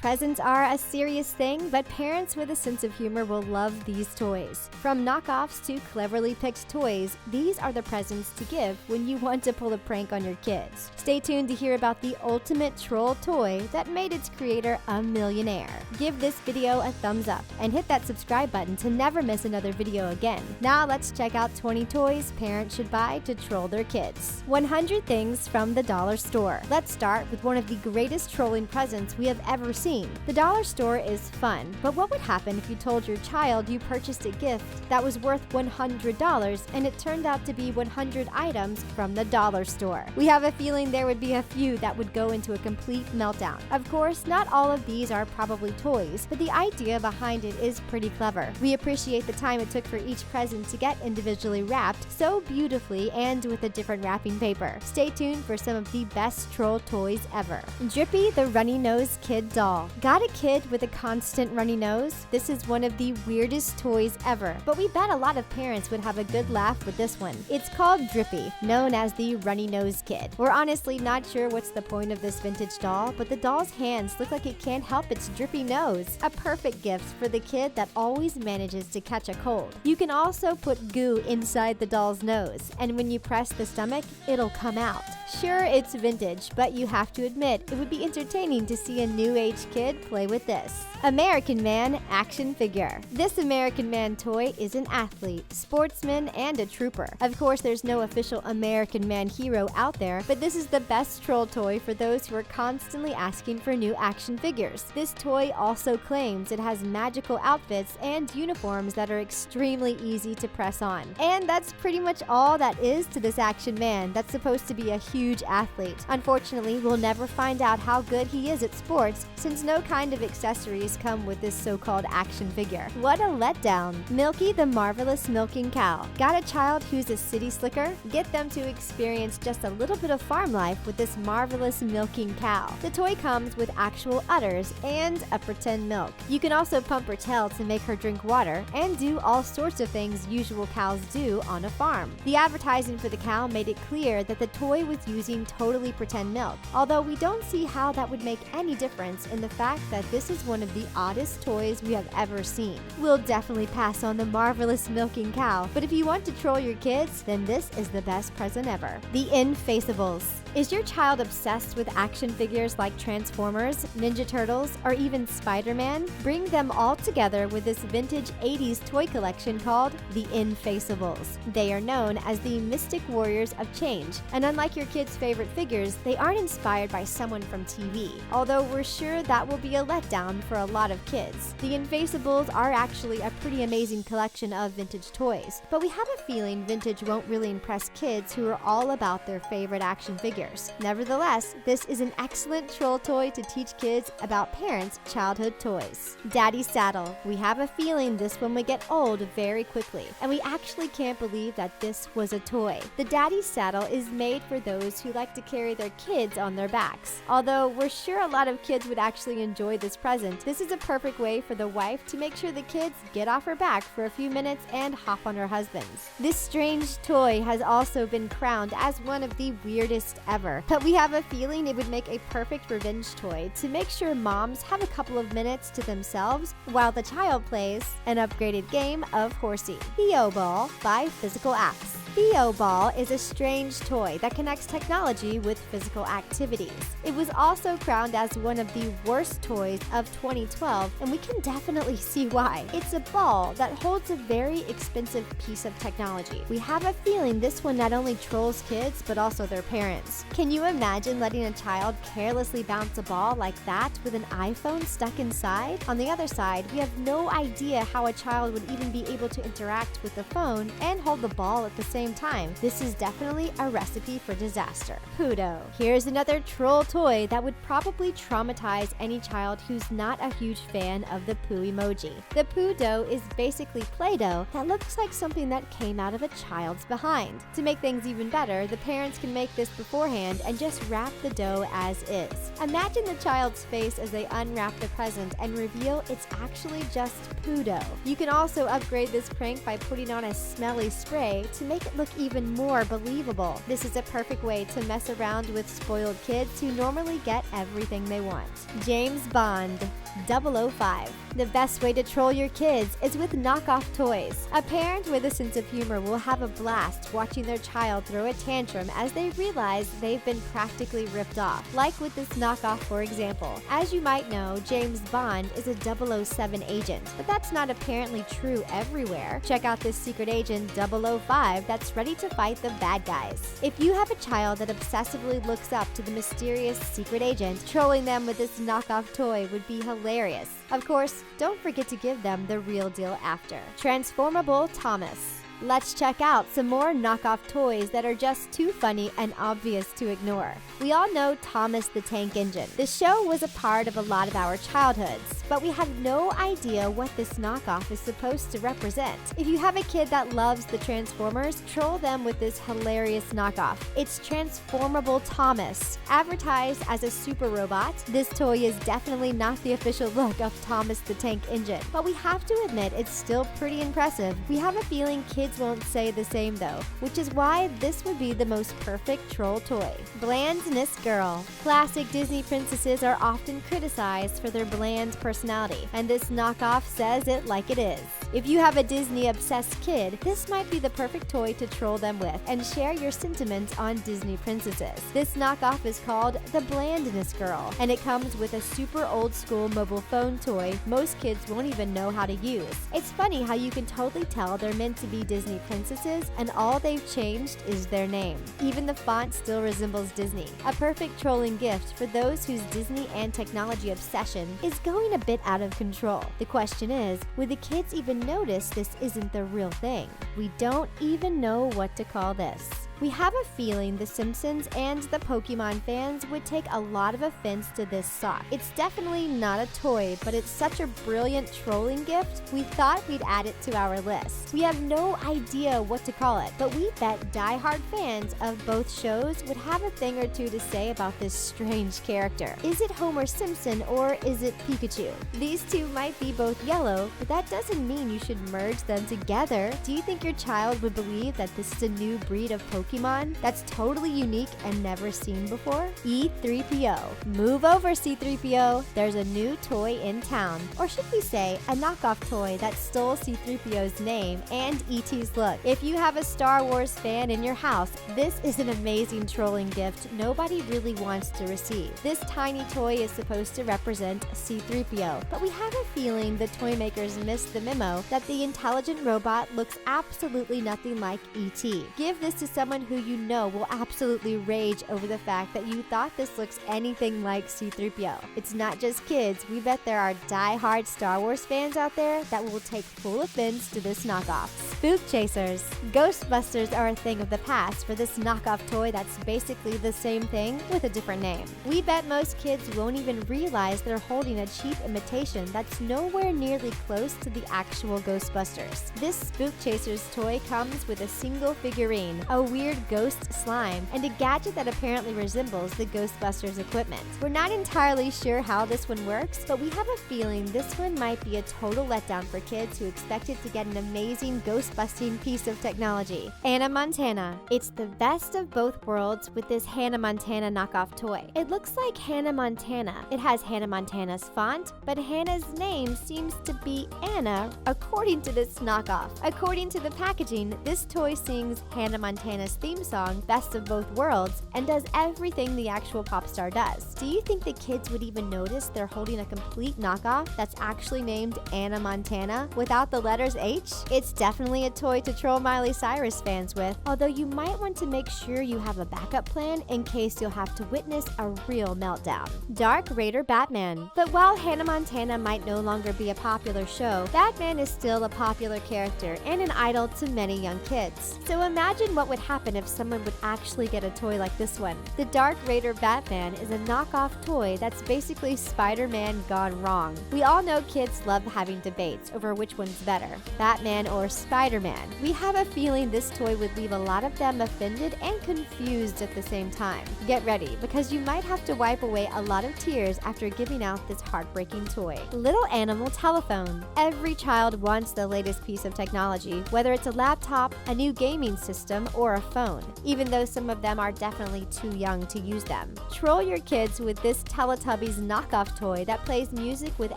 Presents are a serious thing, but parents with a sense of humor will love these toys. From knockoffs to cleverly picked toys, these are the presents to give when you want to pull a prank on your kids. Stay tuned to hear about the ultimate troll toy that made its creator a millionaire. Give this video a thumbs up and hit that subscribe button to never miss another video again. Now let's check out 20 toys parents should buy to troll their kids. 100 things from the dollar store. Let's start with one of the greatest trolling presents we have ever seen. The dollar store is fun, but what would happen if you told your child you purchased a gift that was worth $100 and it turned out to be 100 items from the dollar store? We have a feeling there would be a few that would go into a complete meltdown. Of course, not all of these are probably toys, but the idea behind it is pretty clever. We appreciate the time it took for each present to get individually wrapped so beautifully and with a different wrapping paper. Stay tuned for some of the best troll toys ever. Drippy the runny nose kid doll. Got a kid with a constant runny nose? This is one of the weirdest toys ever, but we bet a lot of parents would have a good laugh with this one. It's called Drippy, known as the runny nose kid. We're honestly not sure what's the point of this vintage doll, but the doll's hands look like it can't help its drippy nose. A perfect gift for the kid that always manages to catch a cold. You can also put goo inside the doll's nose, and when you press the stomach, it'll come out. Sure, it's vintage, but you have to admit, it would be entertaining to see a new age kid play with this. American Man action figure. This American Man toy is an athlete, sportsman, and a trooper. Of course, there's no official American Man hero out there, but this is the best troll toy for those who are constantly asking for new action figures. This toy also claims it has magical outfits and uniforms that are extremely easy to press on. And that's pretty much all that is to this action man that's supposed to be a huge athlete. Unfortunately, we'll never find out how good he is at sports since no kind of accessories come with this so-called action figure. What a letdown. Milky the marvelous milking cow. Got a child who's a city slicker? Get them to experience just a little bit of farm life with this marvelous milking cow. The toy comes with actual udders and a pretend milk. You can also pump her tail to make her drink water and do all sorts of things usual cows do on a farm. The advertising for the cow made it clear that the toy was using totally pretend milk, although we don't see how that would make any difference in the fact that this is one of the oddest toys we have ever seen. We'll definitely pass on the marvelous milking cow, but if you want to troll your kids, then this is the best present ever. The Infaceables. Is your child obsessed with action figures like Transformers, Ninja Turtles, or even Spider-Man? Bring them all together with this vintage 80s toy collection called the Infaceables. They are known as the mystic warriors of change, and unlike your kids' favorite figures, they aren't inspired by someone from TV, although we're sure that will be a letdown for a lot of kids. The Infaceables are actually a pretty amazing collection of vintage toys, but we have a feeling vintage won't really impress kids who are all about their favorite action figures. Nevertheless, this is an excellent troll toy to teach kids about parents' childhood toys. Daddy's Saddle. We have a feeling this one would get old very quickly, and we actually can't believe that this was a toy. The Daddy's Saddle is made for those who like to carry their kids on their backs. Although we're sure a lot of kids would actually enjoy this present, this is a perfect way for the wife to make sure the kids get off her back for a few minutes and hop on her husband's. This strange toy has also been crowned as one of the weirdest ever, but we have a feeling it would make a perfect revenge toy to make sure moms have a couple of minutes to themselves while the child plays an upgraded game of horsey. THEO Ball by Physical Acts. THEO Ball is a strange toy that connects technology with physical activities. It was also crowned as one of the worst toys of 2012, and we can definitely see why. It's a ball that holds a very expensive piece of technology. We have a feeling this one not only trolls kids, but also their parents. Can you imagine letting a child carelessly bounce a ball like that with an iPhone stuck inside? On the other side, we have no idea how a child would even be able to interact with the phone and hold the ball at the same time. This is definitely a recipe for disaster. Poo-Dough. Here's another troll toy that would probably traumatize any child who's not a huge fan of the poo emoji. The Poo-Dough is basically Play-Doh that looks like something that came out of a child's behind. To make things even better, the parents can make this beforehand and just wrap the dough as is. Imagine the child's face as they unwrap the present and reveal it's actually just Poo-Dough. You can also upgrade this prank by putting on a smelly spray to make it look even more believable. This is a perfect way to mess around with spoiled kids who normally get everything they want. James Bond 005. The best way to troll your kids is with knockoff toys. A parent with a sense of humor will have a blast watching their child throw a tantrum as they realize they've been practically ripped off, like with this knockoff for example. As you might know, James Bond is a 007 agent, but that's not apparently true everywhere. Check out this secret agent 005 that's ready to fight the bad guys. If you have a child that obsessively looks up to the mysterious secret agent, trolling them with this knockoff toy would be hilarious. Of course, don't forget to give them the real deal after. Transformable Thomas. Let's check out some more knockoff toys that are just too funny and obvious to ignore. We all know Thomas the Tank Engine. The show was a part of a lot of our childhoods, but we have no idea what this knockoff is supposed to represent. If you have a kid that loves the Transformers, troll them with this hilarious knockoff. It's Transformable Thomas. Advertised as a super robot, this toy is definitely not the official look of Thomas the Tank Engine, but we have to admit it's still pretty impressive. We have a feeling kids won't say the same though, which is why this would be the most perfect troll toy. Blandness Girl. Classic Disney princesses are often criticized for their bland personality, and this knockoff says it like it is. If you have a Disney-obsessed kid, this might be the perfect toy to troll them with and share your sentiments on Disney princesses. This knockoff is called the Blandness Girl, and it comes with a super old-school mobile phone toy most kids won't even know how to use. It's funny how you can totally tell they're meant to be Disney princesses, and all they've changed is their name. Even the font still resembles Disney. A perfect trolling gift for those whose Disney and technology obsession is going a bit out of control. The question is, would the kids even notice this isn't the real thing? We don't even know what to call this. We have a feeling The Simpsons and the Pokemon fans would take a lot of offense to this sock. It's definitely not a toy, but it's such a brilliant trolling gift, we thought we'd add it to our list. We have no idea what to call it, but we bet die-hard fans of both shows would have a thing or two to say about this strange character. Is it Homer Simpson or is it Pikachu? These two might be both yellow, but that doesn't mean you should merge them together. Do you think your child would believe that this is a new breed of Pokemon that's totally unique and never seen before? E3PO. Move over, C3PO. There's a new toy in town. Or should we say, a knockoff toy that stole C3PO's name and ET's look. If you have a Star Wars fan in your house, this is an amazing trolling gift nobody really wants to receive. This tiny toy is supposed to represent C3PO, but we have a feeling the toy makers missed the memo that the intelligent robot looks absolutely nothing like ET. Give this to someone who you know will absolutely rage over the fact that you thought this looks anything like C-3PO. It's not just kids, we bet there are die-hard Star Wars fans out there that will take full offense to this knockoff. Spook Chasers. Ghostbusters are a thing of the past for this knockoff toy that's basically the same thing with a different name. We bet most kids won't even realize they're holding a cheap imitation that's nowhere nearly close to the actual Ghostbusters. This Spook Chasers toy comes with a single figurine, a weird ghost slime, and a gadget that apparently resembles the Ghostbusters equipment. We're not entirely sure how this one works, but we have a feeling this one might be a total letdown for kids who expected to get an amazing ghost-busting piece of technology. Hannah Montana. It's the best of both worlds with this Hannah Montana knockoff toy. It looks like Hannah Montana. It has Hannah Montana's font, but Hannah's name seems to be Anna, according to this knockoff. According to the packaging, this toy sings Hannah Montana's theme song, Best of Both Worlds, and does everything the actual pop star does. Do you think the kids would even notice they're holding a complete knockoff that's actually named Anna Montana without the letters H? It's definitely a toy to troll Miley Cyrus fans with, although you might want to make sure you have a backup plan in case you'll have to witness a real meltdown. Dark Raider Batman. But while Hannah Montana might no longer be a popular show, Batman is still a popular character and an idol to many young kids. So imagine what would happen happen if someone would actually get a toy like this one. The Dark Raider Batman is a knockoff toy that's basically Spider-Man gone wrong. We all know kids love having debates over which one's better, Batman or Spider-Man. We have a feeling this toy would leave a lot of them offended and confused at the same time. Get ready, because you might have to wipe away a lot of tears after giving out this heartbreaking toy. Little Animal Telephone. Every child wants the latest piece of technology, whether it's a laptop, a new gaming system, or a phone, even though some of them are definitely too young to use them. Troll your kids with this Teletubbies knockoff toy that plays music with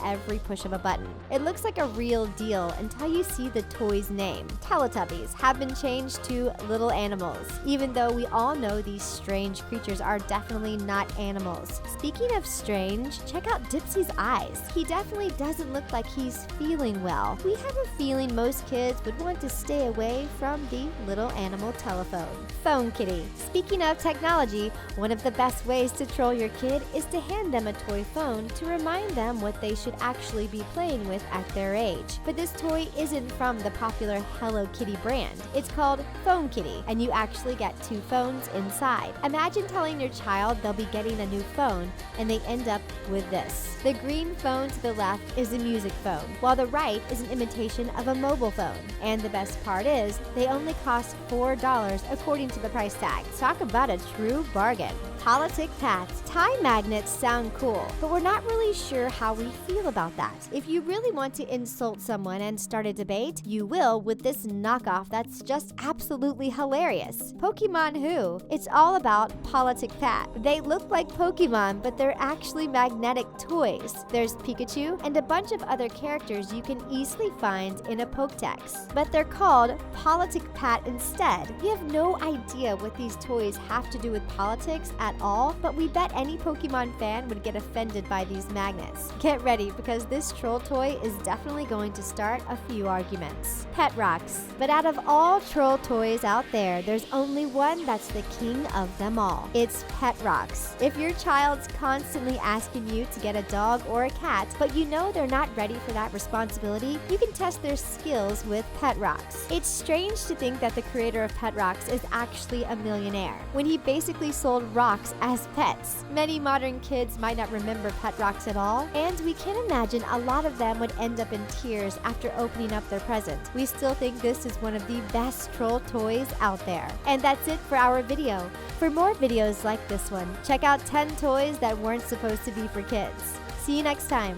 every push of a button. It looks like a real deal until you see the toy's name. Teletubbies have been changed to little animals, even though we all know these strange creatures are definitely not animals. Speaking of strange, check out Dipsy's eyes. He definitely doesn't look like he's feeling well. We have a feeling most kids would want to stay away from the little animal telephone. Phone Kitty. Speaking of technology, one of the best ways to troll your kid is to hand them a toy phone to remind them what they should actually be playing with at their age. But this toy isn't from the popular Hello Kitty brand. It's called Phone Kitty, and you actually get two phones inside. Imagine telling your child they'll be getting a new phone, and they end up with this. The green phone to the left is a music phone, while the right is an imitation of a mobile phone. And the best part is, they only cost $4 according to the price tag. Talk about a true bargain. Politic Pats. Tie magnets sound cool, but we're not really sure how we feel about that. If you really want to insult someone and start a debate, you will with this knockoff that's just absolutely hilarious. Pokemon Who? It's all about Politic Pat. They look like Pokemon, but they're actually magnetic toys. There's Pikachu and a bunch of other characters you can easily find in a Pokedex, but they're called Politic Pat instead. We have no idea what these toys have to do with politics at all, but we bet any Pokemon fan would get offended by these magnets. Get ready, because this troll toy is definitely going to start a few arguments. Pet Rocks. But out of all troll toys out there, there's only one that's the king of them all. It's Pet Rocks. If your child's constantly asking you to get a dog or a cat, but you know they're not ready for that responsibility, you can test their skills with Pet Rocks. It's strange to think that the creator of Pet Rocks is actually a millionaire, when he basically sold rocks as pets. Many modern kids might not remember Pet Rocks at all, and we can imagine a lot of them would end up in tears after opening up their present. We still think this is one of the best troll toys out there. And that's it for our video. For more videos like this one, check out 10 toys that weren't supposed to be for kids. See you next time.